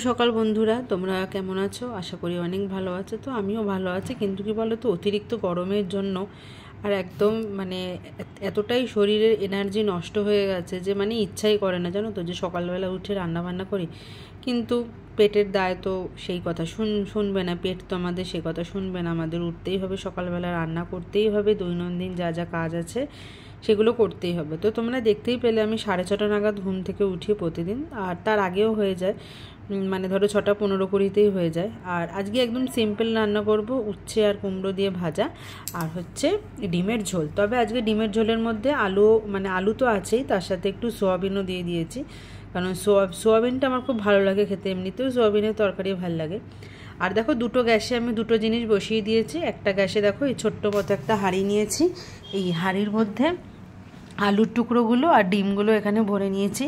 সকাল বন্ধুরা, তোমরা কেমন আছো? আশা করি অনেক ভালো আছো। তো আমিও ভালো আছি, কিন্তু কি বলো তো, অতিরিক্ত গরমের জন্য আর একদম এতটাই শরীরের এনার্জি নষ্ট হয়ে গেছে যে ইচ্ছাই করে না, জানো তো, যে সকালবেলা উঠে রান্না বান্না করি। কিন্তু পেটের দায় তো সেই কথা শুনবে না, পেট তো আমাদের সেই কথা শুনবে না। আমাদের উঠতেই হবে, সকালবেলা রান্না করতেই হবে, দৈনন্দিন যা যা কাজ আছে সেগুলো করতেই হবে। তো তোমরা দেখতেই পেলে আমি 6:30 নাগাদ ঘুম থেকে উঠি প্রতিদিন, আর তার আগেও হয়ে যায়, ধরো 6:15-20তেই হয়ে যায়। আর আজকে একদম সিম্পল রান্না করব, উচ্ছে আর কুমড়ো দিয়ে ভাজা, আর হচ্ছে ডিমের ঝোল। তবে আজকে ডিমের ঝোলের মধ্যে আলু তো আছেই, তার সাথে একটু সোয়াবিনও দিয়ে দিয়েছি, কারণ সোয়াবিনটা আমার খুব ভালো লাগে খেতে, এমনিতেও সোয়াবিনের তরকারি ভালো লাগে। আর দেখো, দুটো গ্যাসে আমি দুটো জিনিস বসিয়ে দিয়েছি। একটা গ্যাসে দেখো এই ছোট্ট মতো একটা হাঁড়ি নিয়েছি, এই হাঁড়ির মধ্যে আলুর টুকরোগুলো আর ডিমগুলো এখানে ভরে নিয়েছি।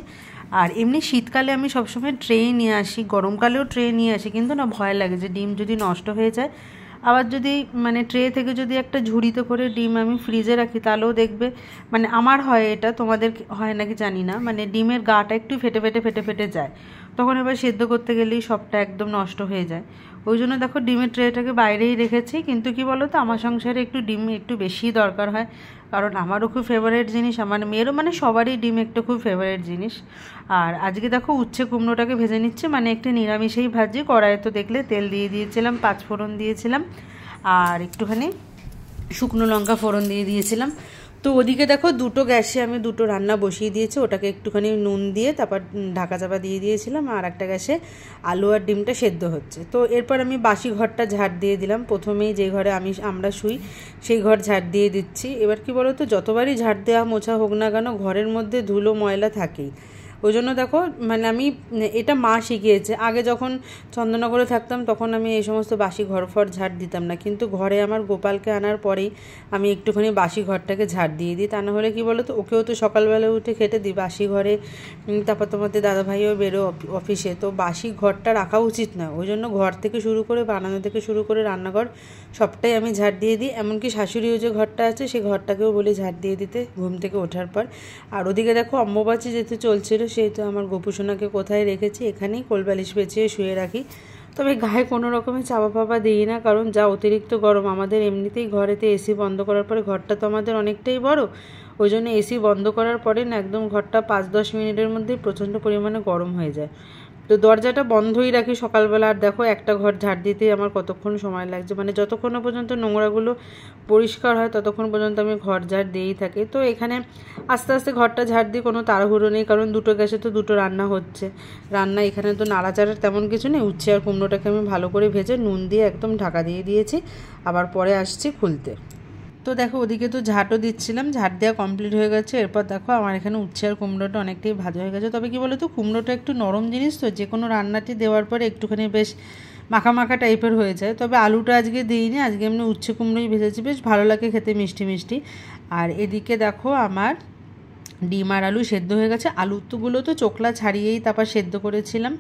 আর এমনি শীতকালে আমি সবসময় ট্রে নিয়ে আসি, গরমকালেও ট্রে নিয়ে আসি, কিন্তু না ভয় লাগে যে ডিম যদি নষ্ট হয়ে যায়। আবার যদি ট্রে থেকে যদি একটা ঝুড়িতে করে ডিম আমি ফ্রিজে রাখি, তাহলেও দেখবে আমার হয় এটা, তোমাদের হয় নাকি জানি না, ডিমের গাটা একটু ফেটে ফেটে যায়, তখন এবার সেদ্ধ করতে গেলেই সবটা একদম নষ্ট হয়ে যায়। ওই জন্য দেখো ডিমের ট্রেটাকে বাইরেই রেখেছি। কিন্তু কি বলো তো, আমার সংসারে একটু ডিম একটু বেশি দরকার হয়, কারণ আমারও খুব ফেভারিট জিনিস, আমার মেয়েরও, সবারই ডিম একটা খুব ফেভারিট জিনিস। আর আজকে দেখো উচ্ছে কুমড়োটাকে ভেজে নিচ্ছে, একটু নিরামিষেই ভাজি। কড়াইয়ে তো দেখলে তেল দিয়ে দিয়েছিলাম, 5 ফোড়ন দিয়েছিলাম, আর একটুখানি শুকনো লঙ্কা ফোড়ন দিয়ে দিয়েছিলাম। তো ওদিকে দেখো দুটো গ্যাসে আমি দুটো রান্না বসিয়ে দিয়েছি, ওটাকে একটুখানি নুন দিয়ে তারপর ঢাকা চাপা দিয়ে দিয়েছিলাম, আর একটা গ্যাসে আলু আর ডিমটা সেদ্ধ হচ্ছে। তো এরপর আমি বাসি ঘরটা ঝাড় দিয়ে দিলাম, প্রথমেই যে ঘরে আমরা শুই সেই ঘর ঝাড় দিয়ে দিচ্ছি। এবার কি বলো তো, যতবারই ঝাড় দেওয়া মোছা হোক না কেন, ঘরের মধ্যে ধুলো ময়লা থাকেই। ওই জন্য দেখো আমি এটা মা শিখিয়েছে। আগে যখন চন্দননগরে থাকতাম তখন আমি এই সমস্ত বাসি ঘর ফর ঝাড় দিতাম না, কিন্তু ঘরে আমার গোপালকে আনার পরেই আমি একটুখানি বাসি ঘরটাকে ঝাড় দিয়ে দিই। তা না হলে কী বলো তো, ওকেও তো সকালবেলা উঠে খেতে দিই বাসি ঘরে, তারপর তোমাদের দাদাভাইও বেরো অফিসে, তো বাসি ঘরটা রাখা উচিত না। ওই জন্য ঘর থেকে শুরু করে বারান্দা থেকে শুরু করে রান্নাঘর সবটাই আমি ঝাড় দিয়ে দিই। এমনকি শাশুড়িও যে ঘরটা আছে সেই ঘরটাকেও বলি ঝাড় দিয়ে দিতে ঘুম থেকে ওঠার পর। আর ওদিকে দেখো অম্বুবাচী যেহেতু চলছিল, সেহেতু আমার গোপুসোনাকে কোথায় রেখেছি, এখানেই কোলবালিশ পেঁচিয়ে শুয়ে রাখি। তবে গায়ে কোনো রকমের চাপা ফাপা দিই না, কারণ যা অতিরিক্ত গরম। আমাদের এমনিতেই ঘরেতে এসি বন্ধ করার পরে, ঘরটা তো আমাদের অনেকটাই বড়, ওই জন্য এসি বন্ধ করার পরে না একদম ঘরটা 5-10 মিনিটের মধ্যেই প্রচণ্ড পরিমাণে গরম হয়ে যায়। তো দরজাটা বন্ধই রাখি সকালবেলা। আর দেখো একটা ঘর ঝাড় দিতেই আমার কতক্ষণ সময় লাগছে, যতক্ষণ পর্যন্ত নোংরাগুলো পরিষ্কার হয় ততক্ষণ পর্যন্ত আমি ঘর ঝাড় দিয়েই থাকি। তো এখানে আস্তে আস্তে ঘরটা ঝাড় দিয়ে কোনো তাড়াহুড়ো নেই, কারণ দুটো গ্যাসে তো দুটো রান্না হচ্ছে। এখানে তো নাড়াচাড়ার তেমন কিছু নেই। উচ্ছে আর কুমড়োটাকে আমি ভালো করে ভেজে নুন দিয়ে একদম ঢাকা দিয়ে দিয়েছি, আবার পরে আসছি খুলতে। তো দেখো ওদিকে তো ঝাঁটও দিচ্ছিলাম, ঝাঁট দেওয়া কমপ্লিট হয়ে গেছে। এরপর দেখো আমার এখানে উচ্ছে আর কুমড়োটা অনেকটাই ভাজা হয়ে গেছে। তবে কি বলো তো, কুমড়োটা একটু নরম জিনিস, তো যে কোনো রান্নাটি দেওয়ার পরে একটুখানি বেশ মাখা মাখা টাইপের হয়ে যায়। তবে আলুটা আজকে দিইনি, আজকে এমনি উচ্ছে কুমড়োই ভেজেছি, বেশ ভালো লাগে খেতে, মিষ্টি মিষ্টি। আর এদিকে দেখো আমার ডিম আর আলু সেদ্ধ হয়ে গেছে। আলুগুলো তো চোকলা ছাড়িয়েই তারপর সেদ্ধ করেছিলাম।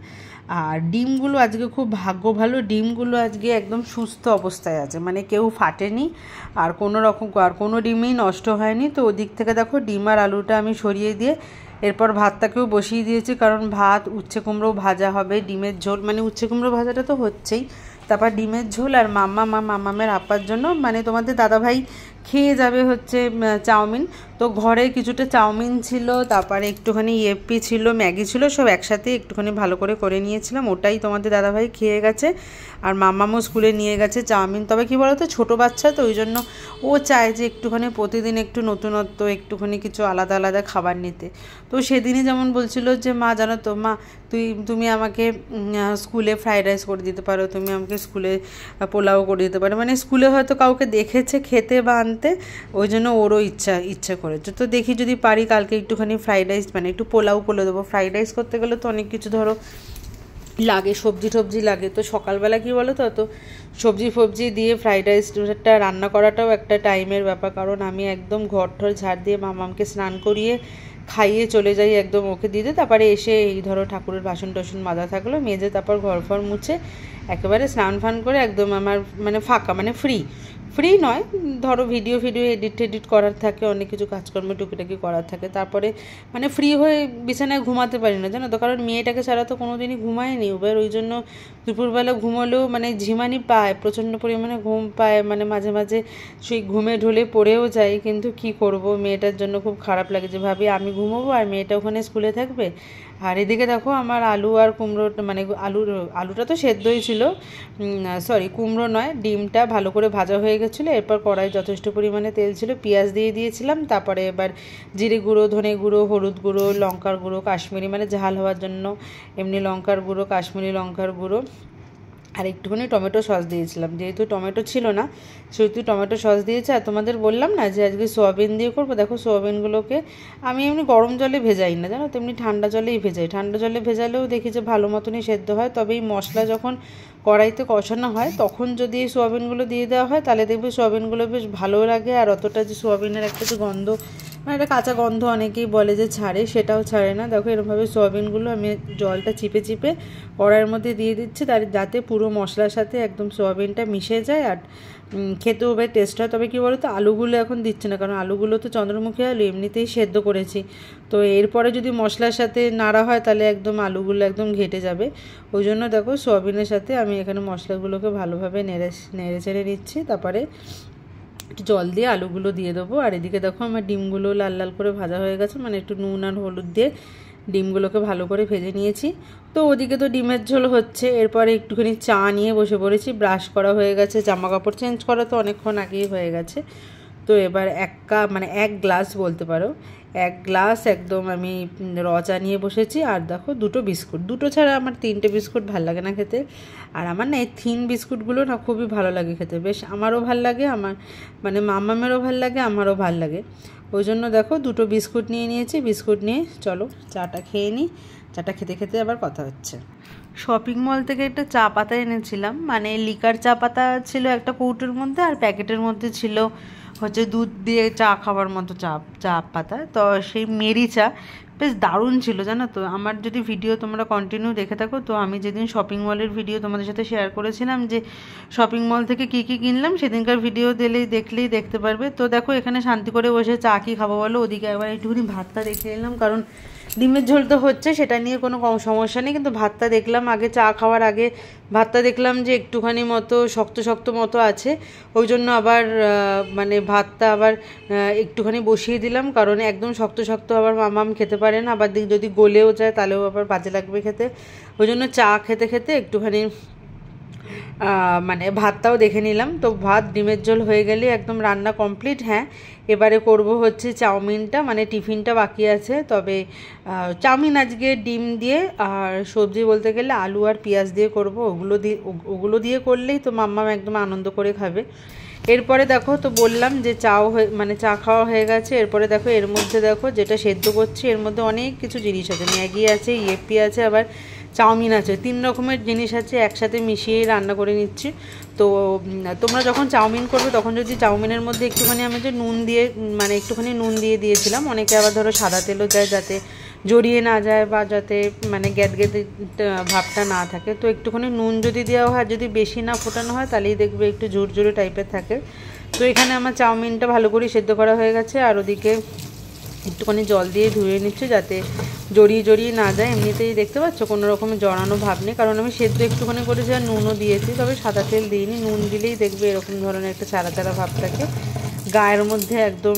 আর ডিমগুলো আজকে খুব ভাগ্য ভালো, ডিমগুলো আজকে একদম সুস্থ অবস্থায় আছে, কেউ ফাটেনি, আর কোনো ডিমই নষ্ট হয়নি। তো ওদিক থেকে দেখো ডিম আর আলুটা আমি সরিয়ে দিয়ে এরপর ভাতটাকেও বসিয়ে দিয়েছি, কারণ ভাত, উচ্ছে কুমড়ো ভাজা হবে, ডিমের ঝোল, উচ্ছে কুমড়ো ভাজাটা তো হচ্ছেই, তারপর ডিমের ঝোল। আর মাম্মামের আপার জন্য তোমাদের দাদাভাই খেয়ে যাবে হচ্ছে চাউমিন। তো ঘরে কিছুটা চাউমিন ছিল, তারপরে একটুখানি ইয়েপি ছিল, ম্যাগি ছিল, সব একসাথে একটুখানি ভালো করে নিয়েছিলাম। ওটাই তোমাদের দাদাভাই খেয়ে গেছে, আর মাম্মামও স্কুলে নিয়ে গেছে চাউমিন। তবে কি বলো তো, ছোটো বাচ্চা তো, ওই জন্য ও চায় যে একটুখানি প্রতিদিন একটু নতুনত্ব, একটুখানি কিছু আলাদা আলাদা খাবার নিতে। তো সেদিনই যেমন বলছিল যে মা জানো তো মা, তুমি আমাকে স্কুলে ফ্রাইড রাইস করে দিতে পারো, তুমি আমাকে স্কুলে পোলাও করে দিতে পারো, স্কুলে হয়তো কাউকে দেখেছে খেতে বা আনতে, ওই জন্য ওরও ইচ্ছা করেছে। তো দেখি যদি পারি কালকে একটুখানি ফ্রাইড রাইস, একটু পোলাও করে দেবো। ফ্রাইড রাইস করতে গেলে তো অনেক কিছু ধরো লাগে, সবজি লাগে। তো সকালবেলা কি বলো তো সবজি দিয়ে ফ্রাইড রাইসটা রান্না করাটাও একটা টাইমের ব্যাপার, কারণ আমি একদম ঘর ঠর ঝাড় দিয়ে মামামকে স্নান করিয়ে খাইয়ে চলে যাই একদম ওকে দিতে। তারপরে এসে এই ধরো ঠাকুরের বাসন টাসন মাজা থাকলো মেজে, তারপর ঘর ফর মুছে একেবারে স্নান ফান করে একদম আমার ফাঁকা, ফ্রি ফ্রি নয়, ধরো ভিডিও এডিট করার থাকে, অনেক কিছু কাজকর্ম টুকিটাকি করার থাকে, তারপরে মানে ফ্রি হয়ে বিছানায় ঘুমাতে পারি না জানো তো, কারণ মেয়েটাকে ছাড়া তো কোনো দিনই ঘুমায়নি। এবার ওই জন্য দুপুরবেলা ঘুমালেও মানে ঝিমানি পায়, প্রচণ্ড পরিমাণে ঘুম পায়, মানে মাঝে মাঝে সেই ঘুমে ঢলে পড়েও যায়। কিন্তু কি করব, মেয়েটার জন্য খুব খারাপ লাগে, যে ভাবি আমি ঘুমোবো আর মেয়েটা ওখানে স্কুলে থাকবে। আর এদিকে দেখো আমার আলু আর কুমড়ো, মানে আলুটা তো সেদ্ধই ছিল, সরি কুমড়ো নয়, ডিমটা ভালো করে ভাজা হয়ে গেছিলো। এরপর কড়াই যথেষ্ট পরিমাণে তেল ছিল, পেঁয়াজ দিয়ে দিয়েছিলাম, তারপরে এবার জিরে গুঁড়ো, ধনে গুঁড়ো, হলুদ গুঁড়ো, লঙ্কার গুঁড়ো, কাশ্মীরি মানে ঝাল হওয়ার জন্য এমনি লঙ্কার গুঁড়ো, কাশ্মীরি লঙ্কার গুঁড়ো, আর একটুখানি টমেটো সস দিয়েছিলাম। যেহেতু টমেটো ছিল না সেহেতু টমেটো সস দিয়েছি। আর তোমাদের বললাম না যে আজকে সোয়াবিন দিয়ে করবো, দেখো সোয়াবিনগুলোকে আমি এমনি গরম জলে ভেজাই না জানো, তেমনি ঠান্ডা জলেই ভেজাই। ঠান্ডা জলে ভেজালেও দেখি যে ভালো মতনই সেদ্ধ হয়, তবে এই মশলা যখন কড়াইতে কষানো হয় তখন যদি এই সোয়াবিনগুলো দিয়ে দেওয়া হয় তাহলে দেখবে সোয়াবিনগুলো বেশ ভালো লাগে, আর অতটা যে সোয়াবিনের একটা যে গন্ধ, মানে একটা কাঁচা গন্ধ অনেকেই বলে যে ছাড়ে, সেটাও ছাড়ে না। দেখো এরকমভাবে সোয়াবিনগুলো আমি জলটা চিপে চিপে কড়াইয়ের মধ্যে দিয়ে দিচ্ছি, তার যাতে পুরো মশলার সাথে একদম সোয়াবিনটা মিশে যায় আর খেতেও বেশ টেস্ট হয়। তবে কী বলো তো, আলুগুলো এখন দিচ্ছে না, কারণ আলুগুলো তো চন্দ্রমুখী আলু এমনিতেই সেদ্ধ করেছি, তো এরপরে যদি মশলার সাথে নাড়া হয় তাহলে একদম আলুগুলো একদম ঘেটে যাবে। ওই জন্য দেখো সোয়াবিনের সাথে আমি এখানে মশলাগুলোকে ভালোভাবে নেড়ে চেড়ে নিচ্ছি, তারপরে একটু জল দিয়ে আলুগুলো দিয়ে দেবো। আর এদিকে দেখো আমার ডিমগুলো লাল লাল করে ভাজা হয়ে গেছে, মানে একটু নুন আর হলুদ দিয়ে ডিমগুলোকে ভালো করে ভেজে নিয়েছি। তো ওদিকে তো ডিমের ঝোল হচ্ছে, এরপরে একটুখানি চা নিয়ে বসে পড়েছি। ব্রাশ করা হয়ে গেছে, জামা কাপড় চেঞ্জ করা তো অনেকক্ষণ আগেই হয়ে গেছে। তো এবার এক গ্লাস বলতে পারো, এক গ্লাস একদম আমি র চা নিয়ে বসেছি। আর দেখো দুটো বিস্কুট, দুটো ছাড়া আমার তিনটে বিস্কুট ভালো লাগে না খেতে। আর আমার না এই থিন বিস্কুটগুলো না খুবই ভালো লাগে খেতে, বেশ আমারও ভাল লাগে, আমার মানে মামামেরও ভাল লাগে, আমারও ভাল লাগে। ওই জন্য দেখো দুটো বিস্কুট নিয়ে নিয়েছি। বিস্কুট নিয়ে চলো চাটা খেয়ে নিই, চাটা খেতে খেতে আবার কথা হচ্ছে। শপিং মল থেকে একটা চা পাতা এনেছিলাম, মানে লিকার চা পাতা ছিল একটা কৌটোর মধ্যে, আর প্যাকেটের মধ্যে ছিল হচ্ছে দুধ দিয়ে চা খাওয়ার মতো চা পাতা। তো সেই মেরি চা বেশ দারুণ ছিল জানো তো। আমার যদি ভিডিও তোমরা কন্টিনিউ দেখে থাকো, তো আমি যেদিন শপিং মলের ভিডিও তোমাদের সাথে শেয়ার করেছিলাম যে শপিং মল থেকে কী কী কিনলাম, সেদিনকার ভিডিও দেখলেই দেখতে পারবে। তো দেখো এখানে শান্তি করে বসে চা কী খাবো বলো, ওদিকে একবার একটুখানি ভাতটা দেখে নিলাম, কারণ ডিমের ঝোল তো হচ্ছে, সেটা নিয়ে কোনো সমস্যা নেই, কিন্তু ভাতটা দেখলাম আগে, চা খাওয়ার আগে ভাতটা দেখলাম যে একটুখানি মতো শক্ত শক্ত মতো আছে। ওই জন্য আবার মানে ভাতটা আবার একটুখানি বসিয়ে দিলাম, কারণ একদম শক্ত শক্ত আবার মামাম খেতে পারে না, আবার যদি গলেও যায় তাহলেও আবার বাজে লাগবে খেতে। ওই জন্য চা খেতে খেতে একটুখানি মানে ভাতটাও দেখে নিলাম। তো ভাত ডিমের ঝোল হয়ে গেলে একদম রান্না কমপ্লিট। হ্যাঁ, এবারে করব হচ্ছে চাউমিনটা, মানে টিফিনটা বাকি আছে। তবে চাউমিন আজকে ডিম দিয়ে আর সবজি বলতে গেলে আলু আর পেঁয়াজ দিয়ে করব, ওগুলো দিয়ে করলেই তো মাম্মাম একদম আনন্দ করে খাবে। এরপরে দেখো তো বললাম যে মানে চা খাওয়া হয়ে গেছে। এরপরে দেখো এর মধ্যে দেখো যেটা সেদ্ধ করছি, এর মধ্যে অনেক কিছু জিনিস আছে, ম্যাগি আছে, ইয়েপি আছে, আবার চাউমিন আছে, 3 রকমের জিনিস আছে, একসাথে মিশিয়েই রান্না করে নিচ্ছি। তো তোমরা যখন চাউমিন করবে তখন যদি চাউমিনের মধ্যে একটুখানি আমি যে নুন দিয়ে, মানে একটুখানি নুন দিয়ে দিয়েছিলাম, অনেকে আবার ধরো সাদা তেলও যায় যাতে জড়িয়ে না যায় বা যাতে মানে গ্যাদগেদে ভাবটা না থাকে। তো একটুখানি নুন যদি দেওয়া হয়, যদি বেশি না ফোটানো হয় তাহলেই দেখবে একটু ঝুরঝুরে টাইপের থাকে। তো এখানে আমার চাউমিনটা ভালো করে সেদ্ধ করা হয়ে গেছে, আর ওদিকে একটুখানি জল দিয়ে ধুয়ে নিচ্ছে যাতে জড়িয়ে না যায়। এমনিতেই দেখতে পাচ্ছ কোনো রকমের জড়ানো ভাব নেই, কারণ আমি সেদ্ধ একটুখানি করেছি আর নুনও দিয়েছি, তবে সাদা তেল দিইনি। নুন দিলেই দেখবে এরকম ধরনের একটা চারা চারা ভাব থাকে, গায়ের মধ্যে একদম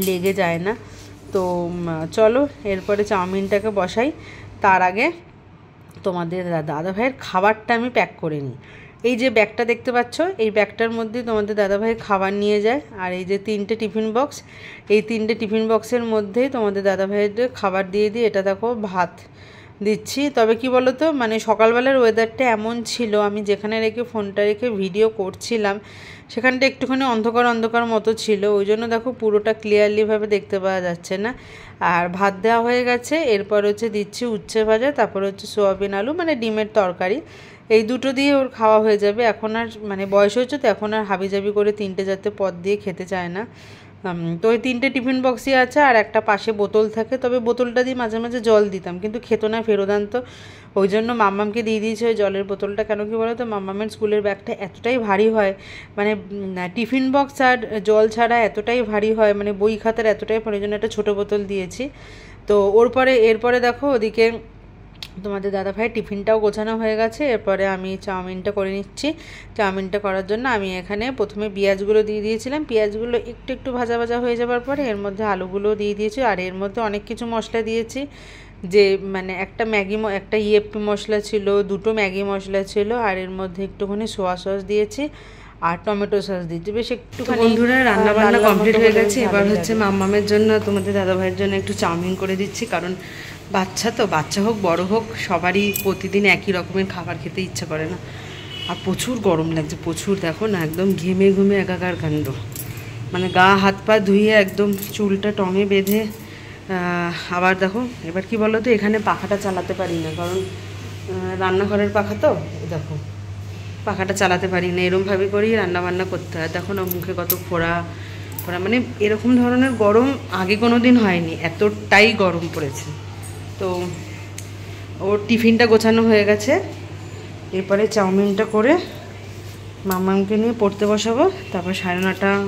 লেগে যায় না। তো চলো এরপরে চাউমিনটাকে বসাই। তার আগে তোমাদের দাদাভাইয়ের খাবারটা আমি প্যাক করে নিই। এই যে ব্যাগটা দেখতে পাচ্ছ, এই ব্যাগটার মধ্যে তোমাদের দাদাভাই খাবার নিয়ে যায়। আর এই যে 3টে টিফিন বক্স, এই 3টে টিফিন বক্সের মধ্যেই তোমাদের দাদাভাইয়ের খাবার দিয়ে দিই। এটা দেখো ভাত দিচ্ছি। তবে কি বলো তো, মানে সকালবেলার ওয়েদারটা এমন ছিল, আমি যেখানে রেখে ফোনটা রেখে ভিডিও করছিলাম সেখানটা একটুখানি অন্ধকার মতো ছিল, ওই জন্য দেখো পুরোটা ক্লিয়ারলিভাবে দেখতে পাওয়া যাচ্ছে না। আর ভাত দেওয়া হয়ে গেছে, এরপর হচ্ছে দিচ্ছি উচ্ছে ভাজা, তারপর হচ্ছে সোয়াবিন আলু মানে ডিমের তরকারি, এই দুটো দিয়ে ওর খাওয়া হয়ে যাবে। এখন আর মানে বয়স হচ্ছে তো, এখন আর হাবিজাবি করে 3টে 4টে পদ দিয়ে খেতে চায় না। তো ওই 3টে টিফিন বক্সই আছে, আর একটা পাশে বোতল থাকে, তবে বোতলটা দিয়ে মাঝে মাঝে জল দিতাম, কিন্তু খেত না, ফেরত আনতো। ওই জন্য মাম্মামকে দিয়ে দিয়েছে ওই জলের বোতলটা। কেন কি বলো তো, মাম্মামের স্কুলের ব্যাগটা এতটাই ভারী হয়, মানে টিফিন বক্স আর জল ছাড়া এতটাই ভারী হয়, মানে বই খাতার এতটাই, ওই জন্য একটা ছোটো বোতল দিয়েছি। তো এরপরে দেখো ওদিকে তোমাদের দাদাভাই টিফিনটাও গোছানো হয়ে গেছে। এরপরে আমি চাউমিনটা করে নিচ্ছি। চাউমিনটা করার জন্য আমি এখানে প্রথমে পেঁয়াজগুলো দিয়ে দিয়েছিলাম, পেঁয়াজগুলো একটু একটু ভাজা ভাজা হয়ে যাবার পরে এর মধ্যে আলুগুলো দিয়ে দিয়েছি, আর এর মধ্যে অনেক কিছু মশলা দিয়েছি, যে মানে একটা ইয়েপি মশলা ছিল, 2টো ম্যাগি মশলা ছিল, আর এর মধ্যে একটুখানি সোয়া সস দিয়েছি আর টমেটো সস দিয়েছি, বেশ একটুখানি। বন্ধুরা রান্না বান্না কমপ্লিট হয়ে গেছে। এবার হচ্ছে মাম্মামের জন্য, তোমাদের দাদাভাইয়ের জন্য একটু চাউমিন করে দিচ্ছি, কারণ বাচ্চা তো, বাচ্চা হোক বড় হোক সবারই প্রতিদিন একই রকমের খাবার খেতে ইচ্ছা করে না। আর প্রচুর গরম লাগছে, প্রচুর, দেখো না একদম ঘেমে ঘুমে একাকার কাণ্ড, মানে গা হাত পা ধুয়ে একদম চুলটা টঙে বেঁধে। আবার দেখো এবার কি বলো তো, এখানে পাখাটা চালাতে পারি না, কারণ রান্নাঘরের পাখা তো, দেখো পাখাটা চালাতে পারি না, এরমভাবে করেই রান্নাবান্না করতে হয়। দেখো না মুখে কত ফোড়া, মানে এরকম ধরনের গরম আগে কোনো দিন হয়নি, এতটাই গরম পড়েছে। তো ওর টিফিনটা গোছানো হয়ে গেছে, এরপরে চাউমিনটা করে মাম্মামকে নিয়ে পড়তে বসাবো, তারপর 9:30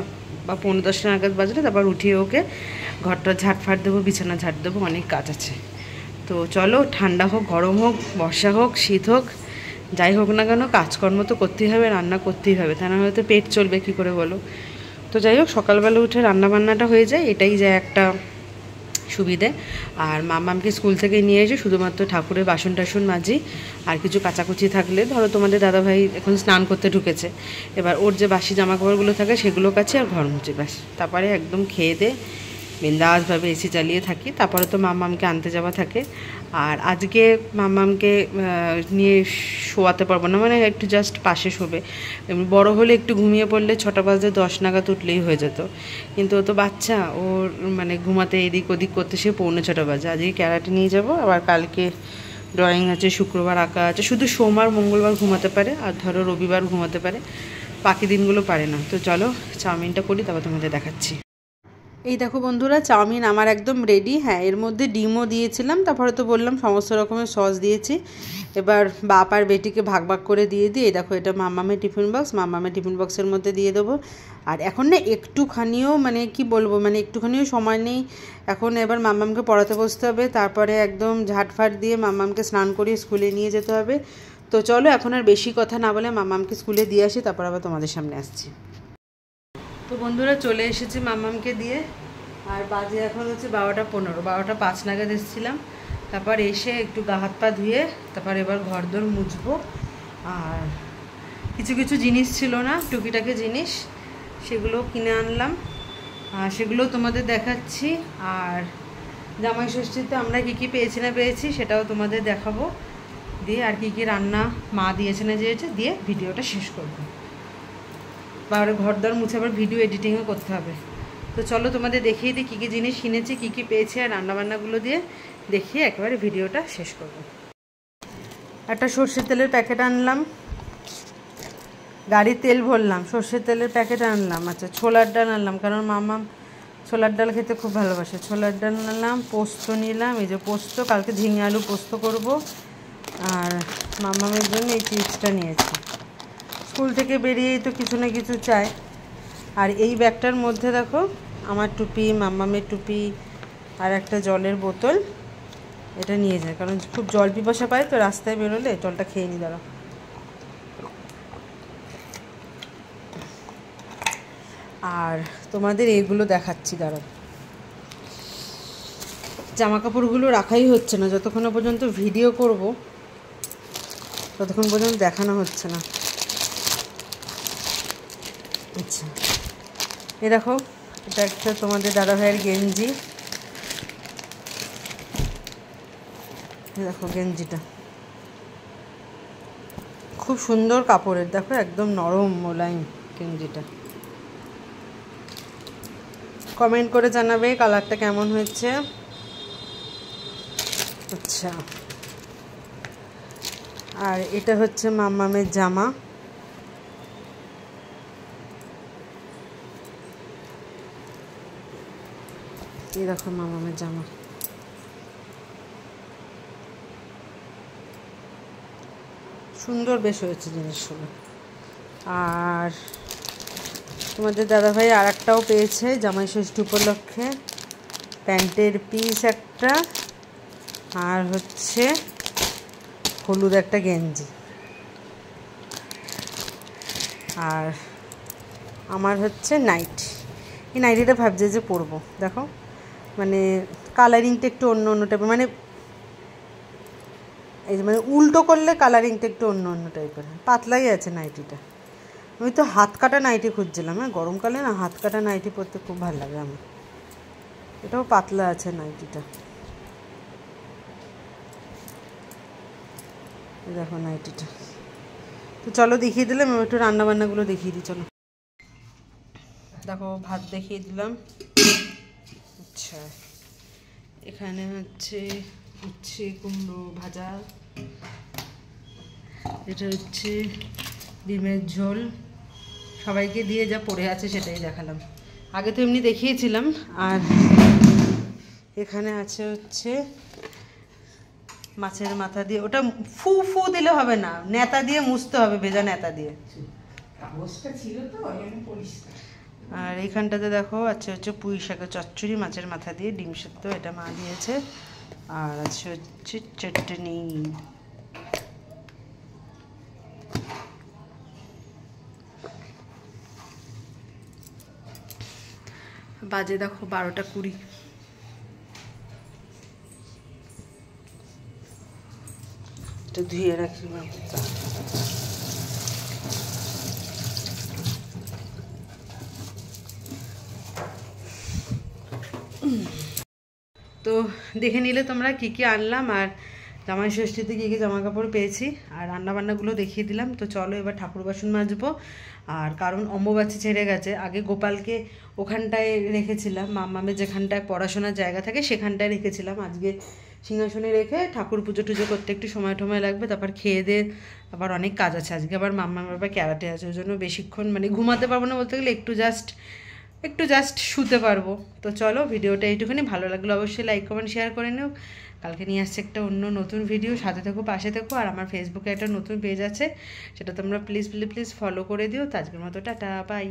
বা 9:45 নাগাদ বাজলে তারপর উঠিয়ে ওকে ঘরটা ঝাঁটফাট দেবো, বিছানা ঝাঁট দেবো, অনেক কাজ আছে। তো চলো, ঠান্ডা হোক গরম হোক বর্ষা হোক শীত হোক যাই হোক না কেন, কাজকর্ম তো করতেই হবে, রান্না করতেই হবে, তা না হয়তো পেট চলবে কী করে বলো। তো যাই হোক, সকালবেলা উঠে রান্নাবান্নাটা হয়ে যায়, এটাই যায় একটা সুবিধে। আর মাম্মামকে স্কুল থেকে নিয়ে এসে শুধুমাত্র ঠাকুরের বাসন টাসন মাজি, আর কিছু কাচাকুচি থাকলে, ধরো তোমাদের দাদাভাই এখন স্নান করতে ঢুকেছে, এবার ওর যে বাসি জামাকাপড়গুলো থাকে সেগুলো কাছে আর ঘর মুছে, ব্যাস, তারপরে একদম খেয়ে দে বিন্দাসভাবে এসি চালিয়ে থাকি। তারপরে তো মাম্মামকে আনতে যাওয়া থাকে। আর আজকে মাম্মামকে নিয়ে শোয়াতে পারবো না, মানে একটু জাস্ট পাশে শোবে, বড় হলে একটু ঘুমিয়ে পড়লে 6টা বাজে 10 নাগাদ উঠলেই হয়ে যেত, কিন্তু ও তো বাচ্চা, ওর মানে ঘুমাতে এদিক ওদিক করতে সে 6:45 বাজে। আজকে ক্যারাটে নিয়ে যাব, আবার কালকে ড্রয়িং আছে, শুক্রবার আঁকা আছে, শুধু সোমবার মঙ্গলবার ঘুমাতে পারে, আর ধরো রবিবার ঘুমাতে পারে, বাকি দিনগুলো পারে না। তো চলো চাউমিনটা করি, তারপর তোমাদের দেখাচ্ছি। এই দেখো বন্ধুরা, চাউমিন আমার একদম রেডি। হ্যাঁ, এর মধ্যে ডিমও দিয়েছিলাম, তারপরে তো বললাম সমস্ত রকমের সস দিয়েছি। এবার বাপ আর বেটিকে ভাগ ভাগ করে দিয়ে দিই। এই দেখো, এটা মাম্মামের টিফিন বক্স, মাম্মামের টিফিন বক্সের মধ্যে দিয়ে দেবো। আর এখন না একটুখানিও, মানে কি বলবো, মানে একটুখানিও সময় নেই এখন। এবার মাম্মামকে পড়াতে বসতে হবে, তারপরে একদম ঝাটফাট দিয়ে মাম্মামকে স্নান করিয়ে স্কুলে নিয়ে যেতে হবে। তো চলো এখন আর বেশি কথা না বলে মাম্মামকে স্কুলে দিয়ে আসি, তারপর আবার তোমাদের সামনে আসছি। তো বন্ধুরা চলে এসেছি মাম্মামকে দিয়ে, আর বাজে এখন হচ্ছে 12:15, 12:05 নাগাদ এসেছিলাম। তারপর এসে একটু গা হাত পা ধুয়ে তারপর এবার ঘরদোর মুছবো। আর কিছু কিছু জিনিস ছিল না, টুকিটাকি জিনিস, সেগুলো কিনে আনলাম, সেগুলো তোমাদের দেখাচ্ছি। আর জামাই ষষ্ঠীতে আমরা কী কী পেয়েছি না পেয়েছি সেটাও তোমাদের দেখাবো, দিয়ে আর কী কী রান্না মা দিয়েছে না দিয়েছে দিয়ে ভিডিওটা শেষ করবো। তারপরে ঘরদোর মুছে আবার ভিডিও এডিটিংও করতে হবে। তো চলো তোমাদের দেখিয়ে দিই কী কী জিনিস কিনেছি, কী কী পেয়েছি, আর রান্নাবান্নাগুলো দিয়ে দেখিয়ে একেবারে ভিডিওটা শেষ করব। একটা সর্ষের তেলের প্যাকেট আনলাম, গাড়ির তেল ভরলাম, সর্ষের তেলের প্যাকেট আনলাম। আচ্ছা, ছোলার ডাল আনলাম, কারণ মাম্মাম ছোলার ডাল খেতে খুব ভালোবাসে। ছোলার ডাল আনলাম, পোস্ত নিলাম, এই যে পোস্ত, কালকে ঝিঙে আলু পোস্ত করব। আর মাম্মামের জন্য এই চিপসটা নিয়েছি, স্কুল থেকে বেরিয়েই তো কিছু না কিছু চায়। আর এই ব্যাগটার মধ্যে দেখো আমার টুপি, মাম্মামের টুপি, আর একটা জলের বোতল, এটা নিয়ে যায়, কারণ খুব জল পিপাসা পায় তো, রাস্তায় বেরোলে জলটা খেয়ে নিই। দাঁড়াও, আর তোমাদের এইগুলো দেখাচ্ছি, দাঁড়াও। জামা কাপড়গুলো রাখাই হচ্ছে না, যতক্ষণ পর্যন্ত ভিডিও করব ততক্ষণ পর্যন্ত দেখানো হচ্ছে না। আচ্ছা, এ দেখো, এটা একটা তোমাদের দাদাভাইয়ের গেঞ্জি, দেখো গেঞ্জিটা খুব সুন্দর কাপড়ের, দেখো একদম নরম মোলায়েম গেঞ্জিটা। কমেন্ট করে জানাবে কালারটা কেমন হয়েছে। আচ্ছা, আর এটা হচ্ছে মাম্মামের জামা, এই দেখো মামামের জামা, সুন্দর বেশ হয়েছে জিনিসগুলো। আর তোমাদের দাদাভাই আর একটাও পেয়েছে জামাই ষষ্ঠী উপলক্ষে, প্যান্টের পিস একটা, আর হচ্ছে হলুদ একটা গেঞ্জি। আর আমার হচ্ছে নাইট, এই নাইটিটা ভাবছে যে পরবো, দেখো মানে কালারিংটা একটু অন্য অন্য টাইপের, মানে এই যে মানে উল্টো করলে কালারিংটা একটু অন্য অন্য টাইপের, পাতলাই আছে নাইটিটা। আমি তো হাত কাটা নাইটি খুঁজছিলাম, হ্যাঁ গরমকালে না হাত কাটা নাইটি পরতে খুব ভালো লাগে আমার। এটাও পাতলা আছে নাইটিটা, দেখো নাইটিটা। তো চলো দেখিয়ে দিলাম, আমি একটু রান্নাবান্নাগুলো দেখিয়ে দিই। চলো দেখো ভাত দেখিয়ে দিলাম। আচ্ছা, এখানে হচ্ছে উচ্ছে কুমড়ো ভাজা, এটা হচ্ছে ডিমের ঝোল, সবাইকে দিয়ে যা পড়ে আছে সেটাই দেখালাম, আগে তো এমনি দেখিয়েছিলাম। আর এখানে আছে হচ্ছে মাছের মাথা দিয়ে, ওটা ফু ফু দিলে হবে না, নেতা দিয়ে মুছতে হবে, ভেজা নেতা দিয়ে। আর এইখানটাতে দেখো আছে হচ্ছে পুঁই শাকের চচ্চড়ি মাছের মাথা দিয়ে, ডিম সেদ্ধ, এটা মা দিয়েছে। আর আছে হচ্ছে চাটনি। বাজে দেখো 12টা 20। এটা ধুয়ে রাখি। তো দেখে নিলে তোমরা কি কি আনলাম, আর জামাই ষষ্ঠীতে কী কী জামা কাপড় পেয়েছি, আর রান্নাবান্নাগুলো দেখিয়ে দিলাম। তো চলো এবার ঠাকুর বাসন মাজবো। আর কারণ অম্বুবাচী ছেড়ে গেছে, আগে গোপালকে ওখানটায় রেখেছিলাম, মামামের যেখানটায় পড়াশোনার জায়গা থাকে সেখানটায় রেখেছিলাম, আজকে সিংহাসনে রেখে ঠাকুর পুজো টুজো করতে একটু সময় টময় লাগবে, তারপর খেয়ে দিয়ে আবার অনেক কাজ আছে আজকে, আবার মামামের আবার ক্যারাটে আছে, ওই জন্য বেশিক্ষণ মানে ঘুমাতে পারবো না বলতে গেলে, একটু জাস্ট শুতে পারবো। তো চলো ভিডিওটা এইটুখানি, ভালো লাগলো অবশ্যই লাইক কমেন্ট শেয়ার করে নিও। কালকে নিয়ে আসছে একটা অন্য নতুন ভিডিও, সাথে থেকো পাশে থেকো। আর আমার ফেসবুকে একটা নতুন পেজ আছে, সেটা তোমরা প্লিজ প্লিজ প্লিজ ফলো করে দিও। তো আজকের মতো টাটা, বাই।